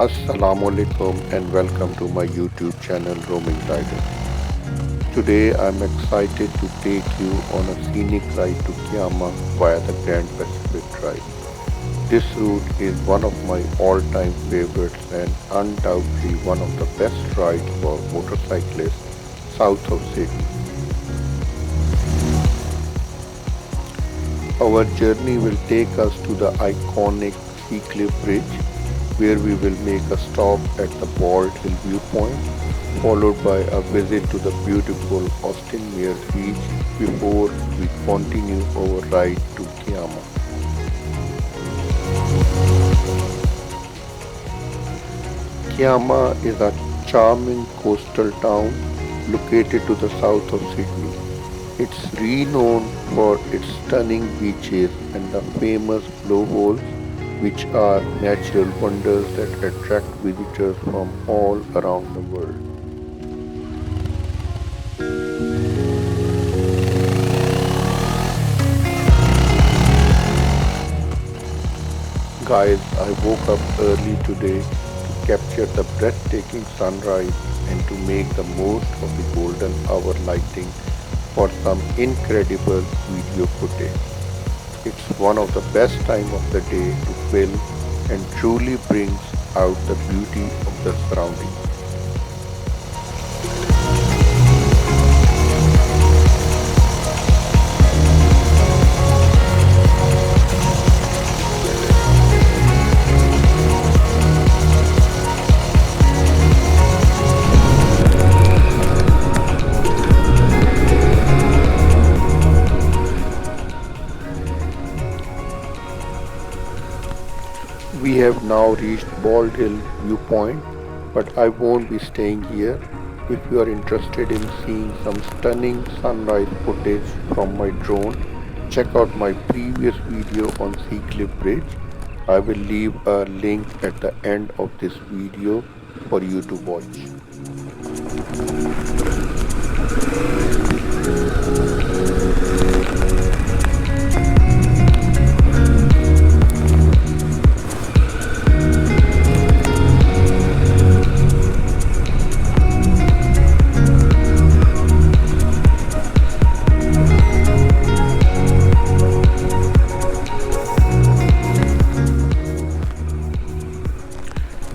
Assalamualaikum and welcome to my YouTube channel Roaming Tiger. Today I'm excited to take you on a scenic ride to Kiama via the Grand Pacific Drive. This route is one of my all-time favorites and undoubtedly one of the best rides for motorcyclists south of Sydney. Our journey will take us to the iconic Seacliff Bridge, where we will make a stop at the Bald Hill viewpoint, followed by a visit to the beautiful Austinmere Beach before we continue our ride to Kiama. Kiama is a charming coastal town located to the south of Sydney. It's renowned for its stunning beaches and the famous blowholes, which are natural wonders that attract visitors from all around the world. Guys, I woke up early today to capture the breathtaking sunrise and to make the most of the golden hour lighting for some incredible video footage. It's one of the best time of the day to film and truly brings out the beauty of the surroundings. We have now reached Bald Hill viewpoint, but I won't be staying here. If you are interested in seeing some stunning sunrise footage from my drone, check out my previous video on Seacliff Bridge. I will leave a link at the end of this video for you to watch.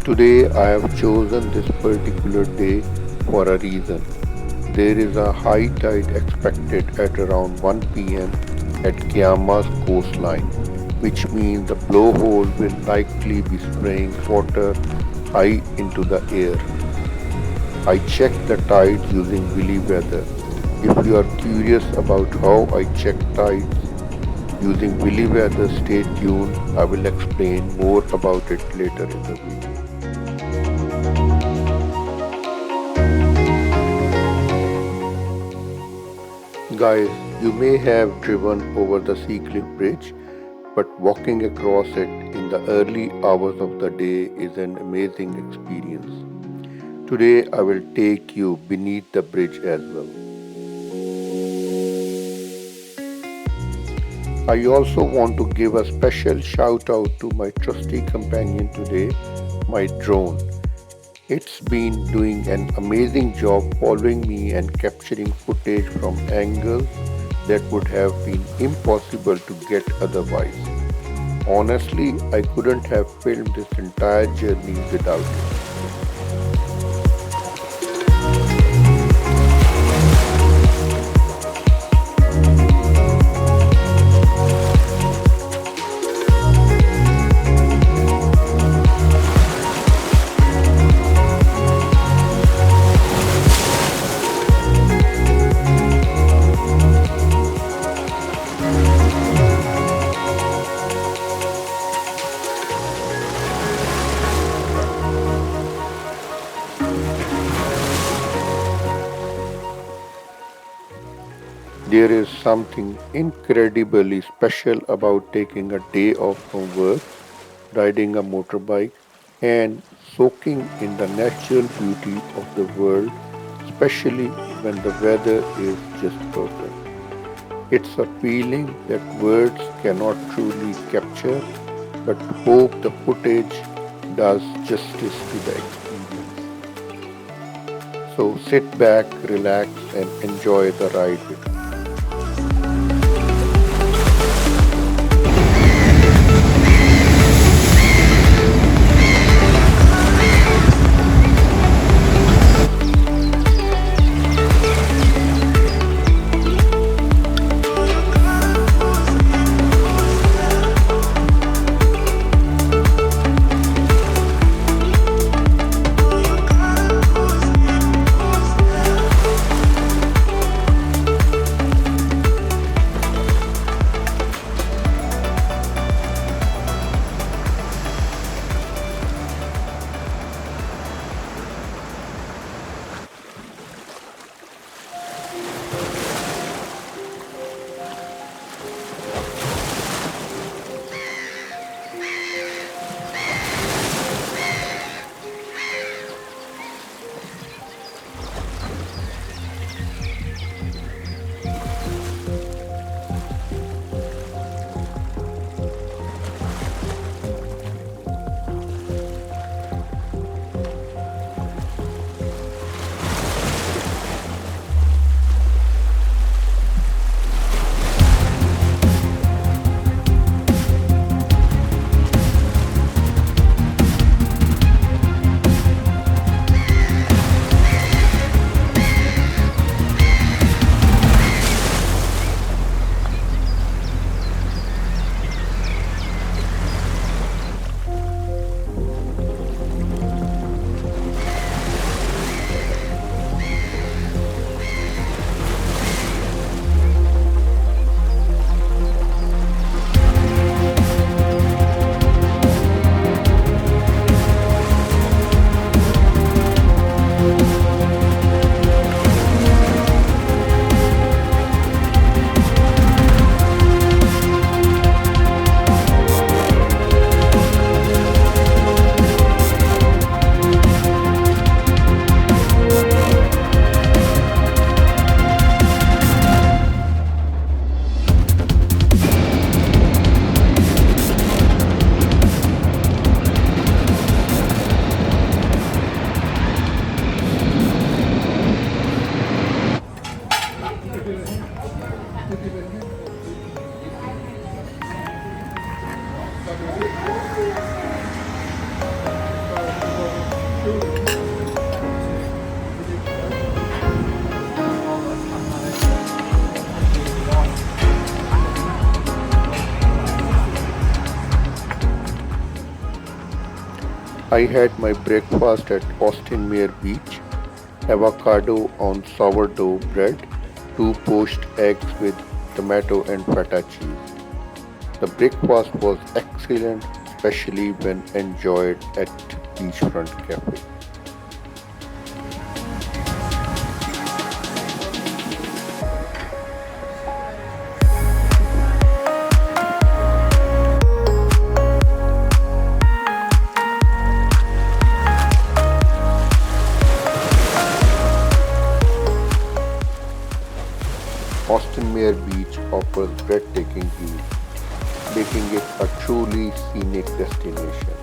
Today I have chosen this particular day for a reason. There is a high tide expected at around 1 p.m. at Kiama's coastline, which means the blowhole will likely be spraying water high into the air. I checked the tides using Willy Weather. If you are curious about how I check tides using Willy Weather, stay tuned. I will explain more about it later in the video. Guys, you may have driven over the Seacliff Bridge, but walking across it in the early hours of the day is an amazing experience. Today I will take you beneath the bridge as well. I also want to give a special shout out to my trusty companion today, my drone. It's been doing an amazing job following me and capturing footage from angles that would have been impossible to get otherwise. Honestly, I couldn't have filmed this entire journey without it. There is something incredibly special about taking a day off from work, riding a motorbike, and soaking in the natural beauty of the world, especially when the weather is just perfect. It's a feeling that words cannot truly capture, but hope the footage does justice to the experience. So sit back, relax, and enjoy the ride with me. I had my breakfast at Austinmere Beach, avocado on sourdough bread, two poached eggs with tomato and feta cheese. The breakfast was excellent, especially when enjoyed at Beachfront Cafe. Austinmere Beach offers breathtaking views, making it a truly scenic destination.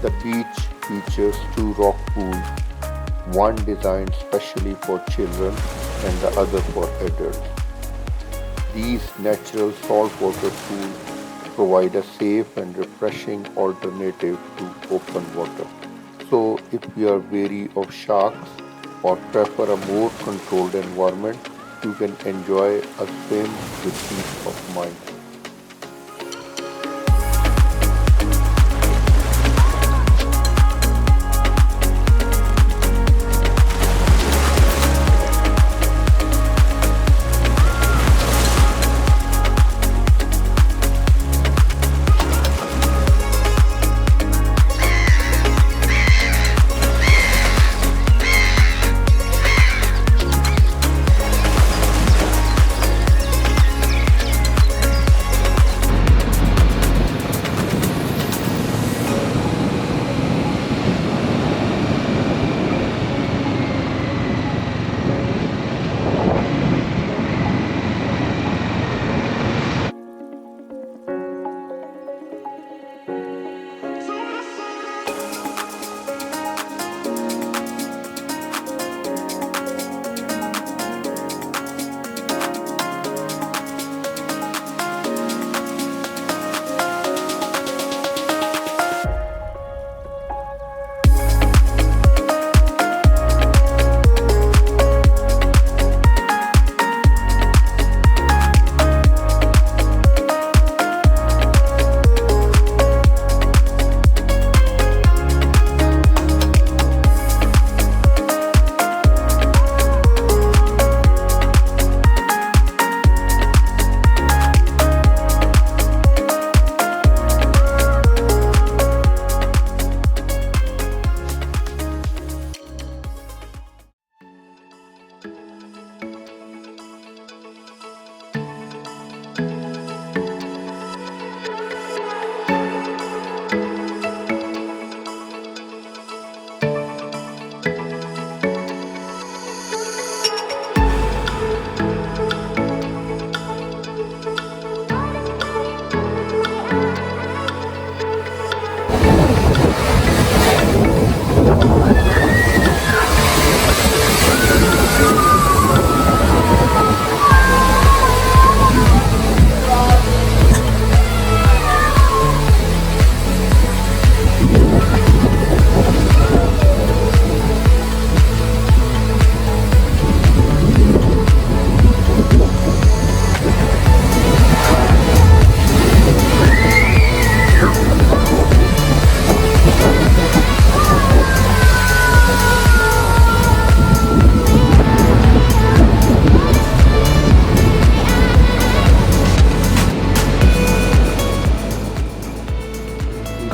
The beach features two rock pools, one designed specially for children and the other for adults. These natural saltwater pools provide a safe and refreshing alternative to open water. So, if you are wary of sharks or prefer a more controlled environment, you can enjoy a swim with peace of mind.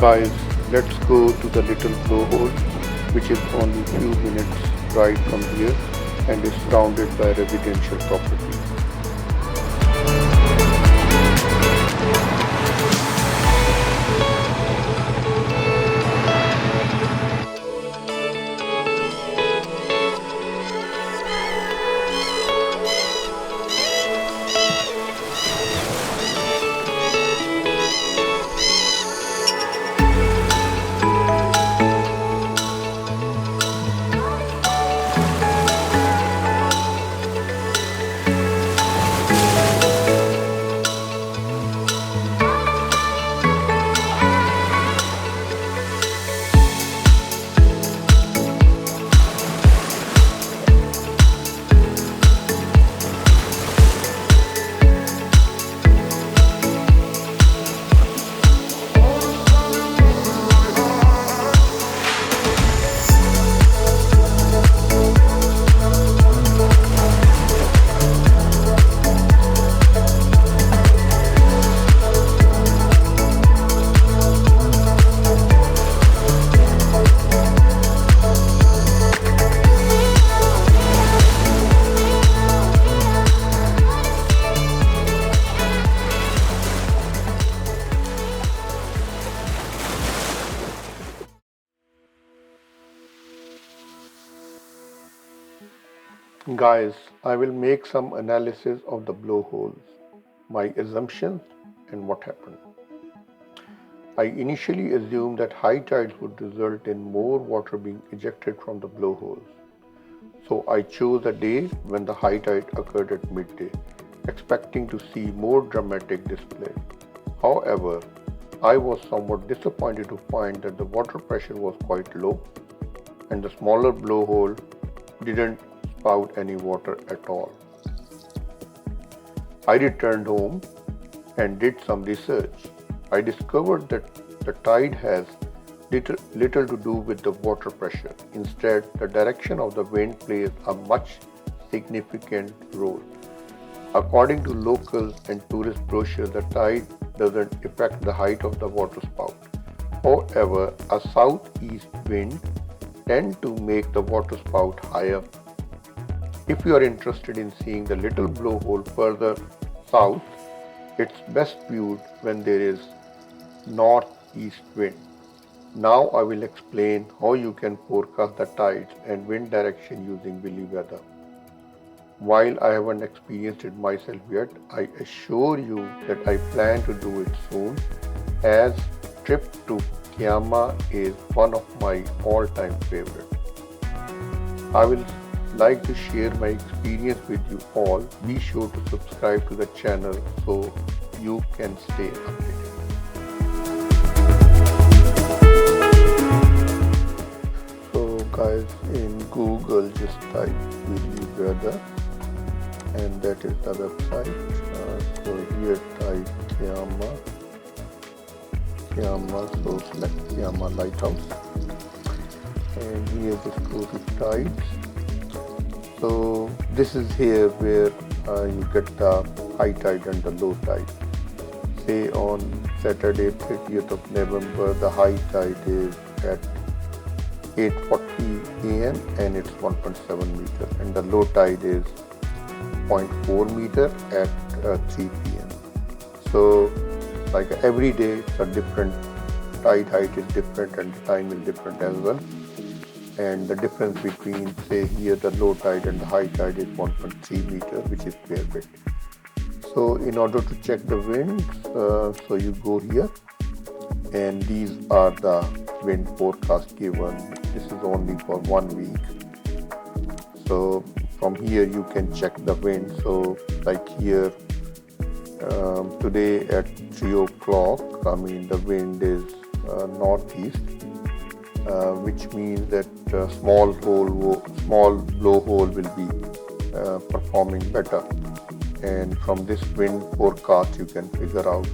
Guys, let's go to the little blowhole, which is only few minutes ride from here and is surrounded by residential properties. Guys, I will make some analysis of the blowholes, my assumptions, and what happened. I initially assumed that high tides would result in more water being ejected from the blowholes. So I chose a day when the high tide occurred at midday, expecting to see more dramatic display. However, I was somewhat disappointed to find that the water pressure was quite low and the smaller blowhole didn't spout any water at all. I returned home and did some research. I discovered that the tide has little to do with the water pressure. Instead, the direction of the wind plays a much significant role. According to locals and tourist brochures, the tide doesn't affect the height of the water spout. However, a southeast wind tends to make the water spout higher. If you are interested in seeing the little blowhole further south, it's best viewed when there is northeast wind. Now I will explain how you can forecast the tides and wind direction using Willy weather. While I haven't experienced it myself yet, I assure you that I plan to do it soon, as trip to Kiama is one of my all-time favorites. I will like to share my experience with you all. Be sure to subscribe to the channel so you can stay updated. So guys, in Google just type Willy weather and that is the website. So here type Kiama, so select Kiama Lighthouse and here just go to tides. So this is here where you get the high tide and the low tide. Say on Saturday 30th of November the high tide is at 8:40 AM and it's 1.7 meter and the low tide is 0.4 meter at 3 PM. So like every day it's a different, tide height is different and the time is different as well. And the difference between, say here, the low tide and the high tide is 1.3 meter, which is fair bit. So in order to check the winds, so you go here and these are the wind forecast given. This is only for 1 week. So from here you can check the wind. So like here, today at 3 o'clock, the wind is northeast. Which means that small blowhole will be performing better, and from this wind forecast you can figure out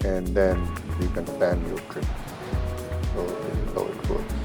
and then you can plan your trip. So this is how it works.